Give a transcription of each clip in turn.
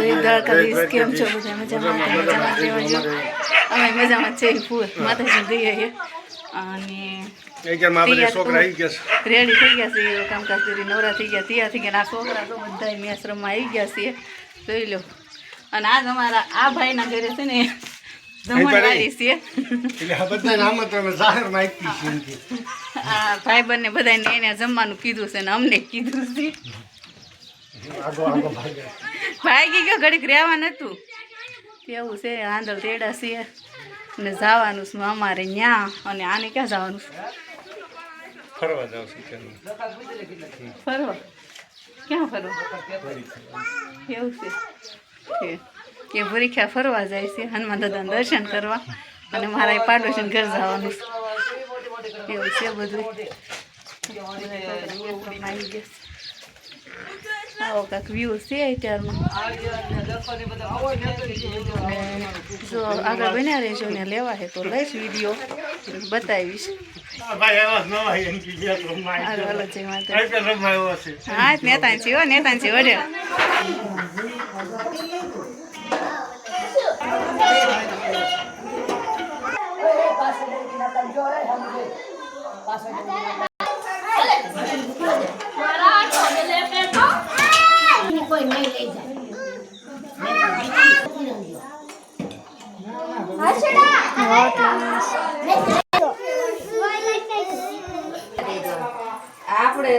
જય દ્વારકાધીશ. કેમ છો બધા? મજામાં રહેવા જો. અમે મજામાં છે. ફૂલ માતાજી દઈએ છે અને રેડી થઈ ગયા છે. કામકાજ કરી નવરા થઈ ગયા, તૈયાર થઈ ગયા. આ છોકરા તો બધા મેસરમાં આવી ગયા છે, જોઈ લો. અને આજ અમારા આ ભાઈના ઘરે છે ને જમણવારી છે. ભાઈ બંને બધાને એને જમવાનું કીધું છે ને અમને કીધું છે. ભાઈ ગયો ઘડીક રહેવા નતું એવું છે. આંધળ તેડા છે ને જવાનું છે અમારે ન્યા. અને આને ક્યાં જવાનું છે? ફરવા જાવ છું. ફરવા ક્યાં ફરવા? એવું છે કે પરીક્ષા ફરવા જાય છે, હનુમાન દાદાના દર્શન કરવા. અને મારા પાડોશીને ઘર જવાનું છે એવું છે બધું. આવો કાંક વ્યૂ છે અત્યારમાં. જો આગળ બન્યા રહેજો ને લેવા છે તો લઈશ વિડીયો બતાવીશ. હા નેતા છે નેતા છે વડે. કોઈ નહીં લઈ જાય. આપણે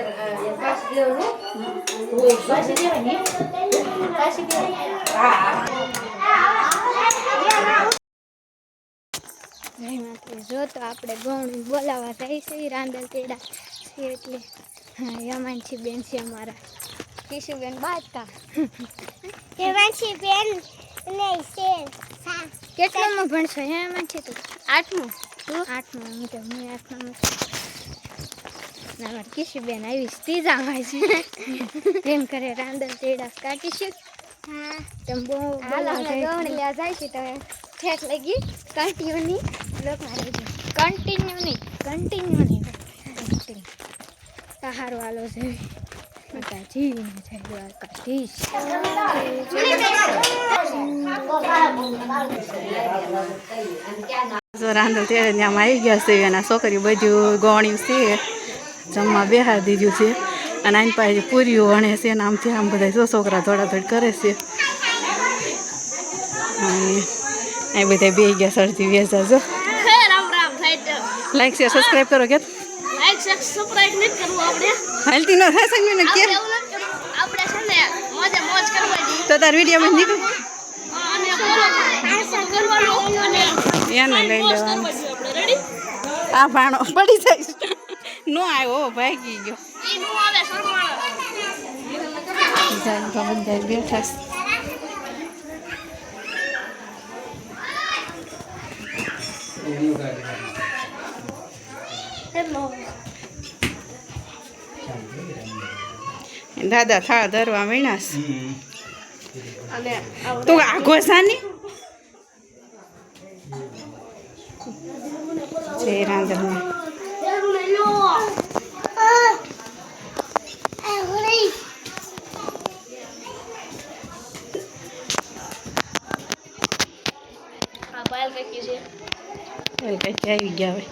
જો તો આપણે ગૌણ બોલાવા જાય છે રાંદલ તેડા છે એટલે યમાનછી બેન છે અમારા. કિશુબેન બાદકા યમાનછી બેન નહીં છે. કેટલામાં ભણશો? યમાનછી તું 8મું. તું 8મું? હું તો હું 8મામાં. ના મારી કિશુબેન આવી 3જામાં છે. એમ કરે રાંદલ તેડા કાઢીશું. હા તમે બહુ ગૌણ લેવા જાય છે તમે ઠેઠ લગી કન્ટિન્યુની લોકમાં રહેજો. કન્ટિન્યુની હારો હાલો છે. રાંધો ત્યારે ત્યાં આવી ગયા છે. એના છોકરી બધું ગોણ્યું છે, જમવા બેહાર દીધું છે. અને આની પાસે પૂરીઓ વણે છે ને આમથી આમ બધા છોકરા દોડાદોડ કરે છે. અને અહીં બધા બે ગયા સરથી વેચા. જો લાઈક શેર સબસ્ક્રાઈબ કરો કે લાઈક સબસ્ક્રાઇબ ન કરવું આપણે હાલતી ન થાય સંગીને કે આપણે છે ને મોજ કરવાની. તો તાર વિડિયોમાં નીકળ અને ફોલો કરવાનું અને એને લઈ લેવાનું. આપણે રેડી? આ ભાણો પડી જાય નો આવ્યો ભાગી ગયો. ઈ નો આવે શરમાળો જાય તો બધા બેઠા છે. દાદા થા ધરવા મીણાસ અને તું આઘો સાની છે રાંધણ. આ પાયલ કઈ છે? કઈ આવી ગયા હવે.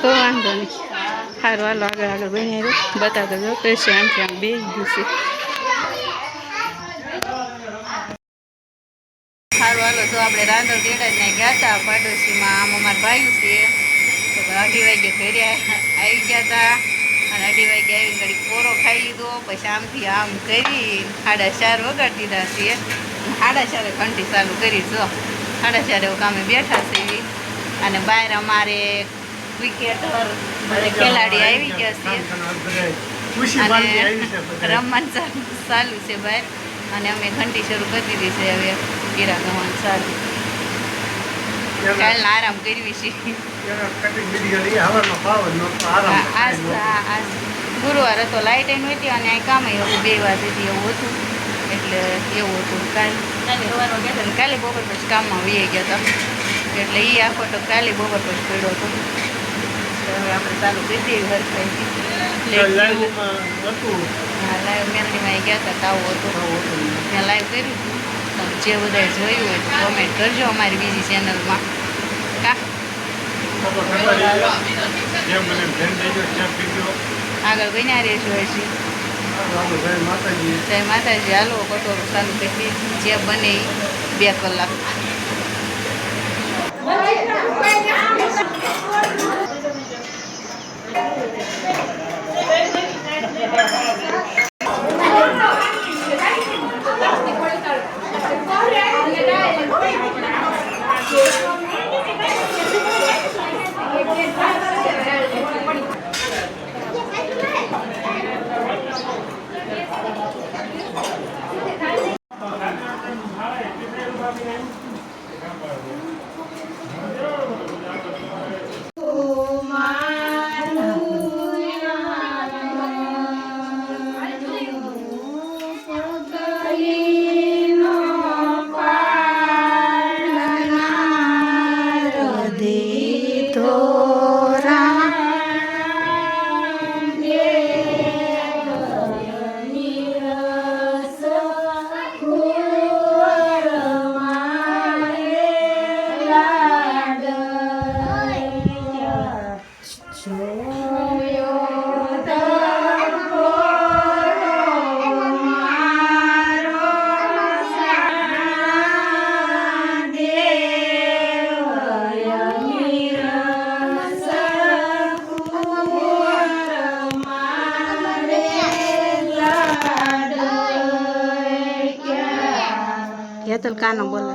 તો વાંધો નહીં. સારું હાલો આગળ આગળ બની આવ્યો બતાવતો જો કૃષિ આમથી આમ બે ગયું છે. સારું હાલો તો આપણે રાંધણ તેડા જ ગયા હતા પાડોશીમાં. આમ અમારા ભાઈ છે તો 2:30 વાગે ઘરે આવી ગયા હતા. અને 2:30 વાગે આવીને ઘડી કોરો ખાઈ લીધો. પછી આમથી આમ કરી 4:30 વગાડી દીધા છે. 4:30 ઘંટી ચાલુ કરી. જો 4:30 કામે બેઠા છે. અને બહાર અમારે ક્રિકેટર ખેલાડી આવી ગયા છે અને રમવાનું ચાલુ છે બહાર. અને અમે ઘંટી શરૂ કરી દીધી છે. હવે ગીરા ગવાનું ચાલુ. કાલના આરામ કરવી છે. આજ ગુરુવાર હતો, લાઇટ નહોતી અને આ કામ હવે 2 વાગ્યાથી એવું હતું. એટલે એવું હતું. કાલે સવારમાં ગયા હતા ને કાલે બપોર પછી કામમાં વહી ગયા હતા. એટલે એ આખો તો કાલે બપોર પછી પડ્યો હતો. હવે આપણે ચાલુ કરી દઈએ હરખાઈ લાઈવમાં હતું હા લાઈવ મેલડીમાં ગયા હતા તાવો હતો ત્યાં લાઈવ કર્યું હતું તમે જે બધાએ જોયું હોય તો કોમેન્ટ કરજો અમારી બીજી ચેનલમાં કા જેમ મને ધ્યાન થઈ ગયો ત્યાં થઈ ગયો આગળ બન્યા રહેશું હજી માતાજી જય માતાજી હાલો કટોરું ચાલુ કરી દઈએ જે બને એ 2 કલાક હેતલ કાનો બોલે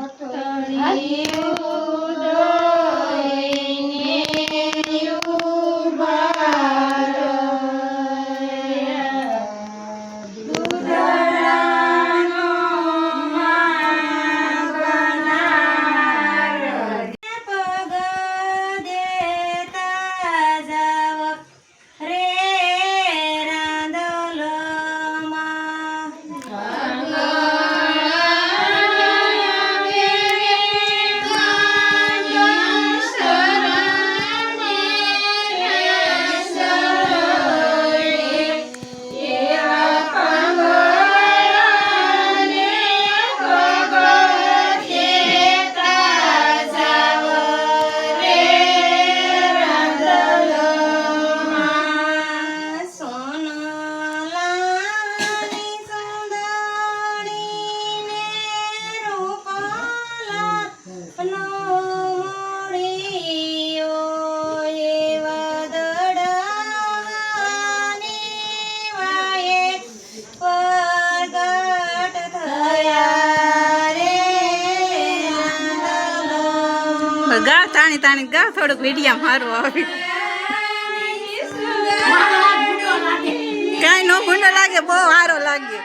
ગા તાણી તાણી ગા થોડુંક વિડીયા મારું આવે કાંઈ નો ગુંડો લાગે બહુ સારો લાગે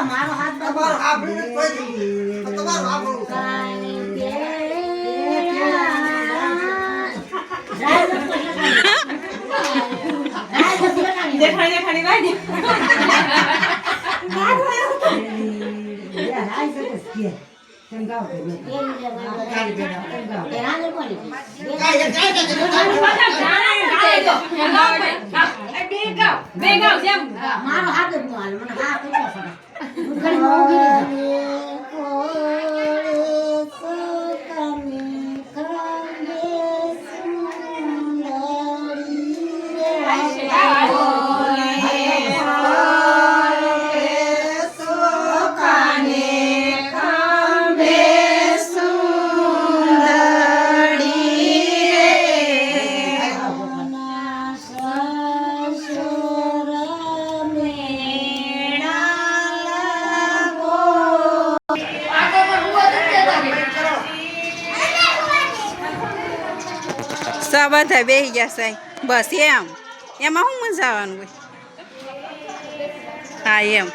મારો હાથ જ ન હાલે મને હા બધા બેસી ગયા સાહેબ બસ એમાં શું મજા આવવાનું હોય હા એમ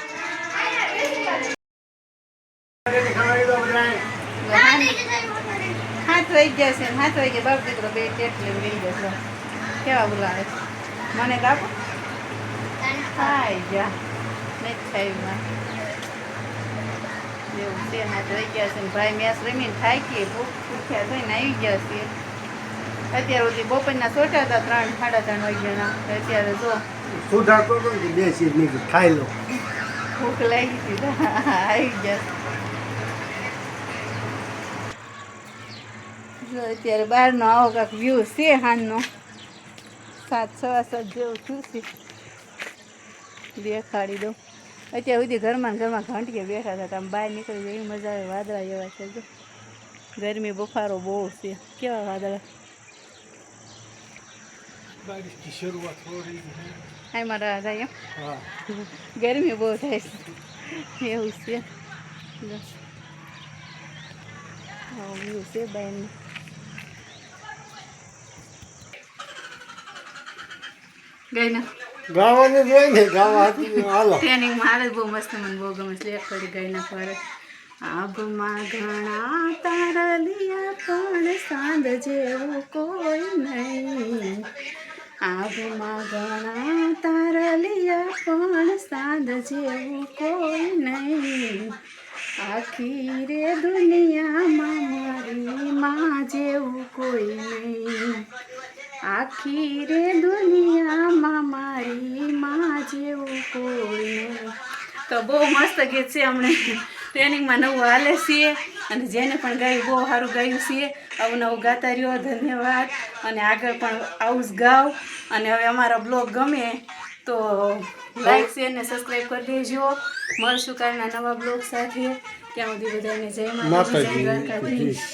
હાથ વાઈ ગયા છે હાથ વાઈ ગયા બાપ દીકરો બે ટેટલે રહી જશે કેવા બોલાવે મને કાપો ખાઈ જા નથી ખાઈમાં એવું છે હાથ વાઈ ગયા છે ને ભાઈ મેસ રમીને થાકી ભૂખ ભૂખ્યા થઈને આવી ગયા છે અત્યાર સુધી બપોરના સોટા હતા 3 સાડા 3 વાગ્યાના અત્યારે જો સુધા તો બેસી નહીં ખાઈ લો ભૂખ લાગી હતી આવી ગયા જો અત્યારે બહારનો આવો કાંક વ્યૂ છે હાનનો 7:15 જેવું થયું છે દેખાડી દઉં અત્યાર સુધી ઘરમાં ઘંટીએ બેઠા હતા આમ બહાર નીકળી જાય એવી મજા આવે વાદળા એવા છે જો ગરમી બફારો બહુ છે કેવા વાદળા બારિશની શરૂઆત હો રહી છે હા મારા થાય એમ હા ગરમી બહુ થાય છે એવું છે વ્યૂ છે બહારનું ગઈ ને ગાવાની જોઈ ને ગાવા હાલો ટ્રેનિંગમાં આવે બહુ મસ્ત મને બહુ ગમે છે એક કરી ગઈ ના ફરે આભમાં ઘણા તારલિયા પણ સાંજ જેવું કોઈ નહીં આભમાં ઘણા તારલિયા પણ સાંજ જેવું કોઈ નહીં આખી રે દુનિયામાં મારી માં જેવું કોઈ નહીં આખી રે દુનિયામાં મારી માં જેવું કોઈ નહીં તો બહુ મસ્ત ગીત છે અમને ટ્રેનિંગમાં નવું હાલે છીએ અને જેને પણ ગાયું બહુ સારું ગાયું છે આવું નવું ગાતા રહ્યો ધન્યવાદ અને આગળ પણ આવું જ ગાવ અને હવે અમારો બ્લોગ ગમે તો લાઈક શેર ને સબસ્ક્રાઈબ કરી દેજો મળશું કાલના નવા બ્લોગ સાથે ત્યાં સુધી બધાને જય માતાજી જય દ્વારકાધીશ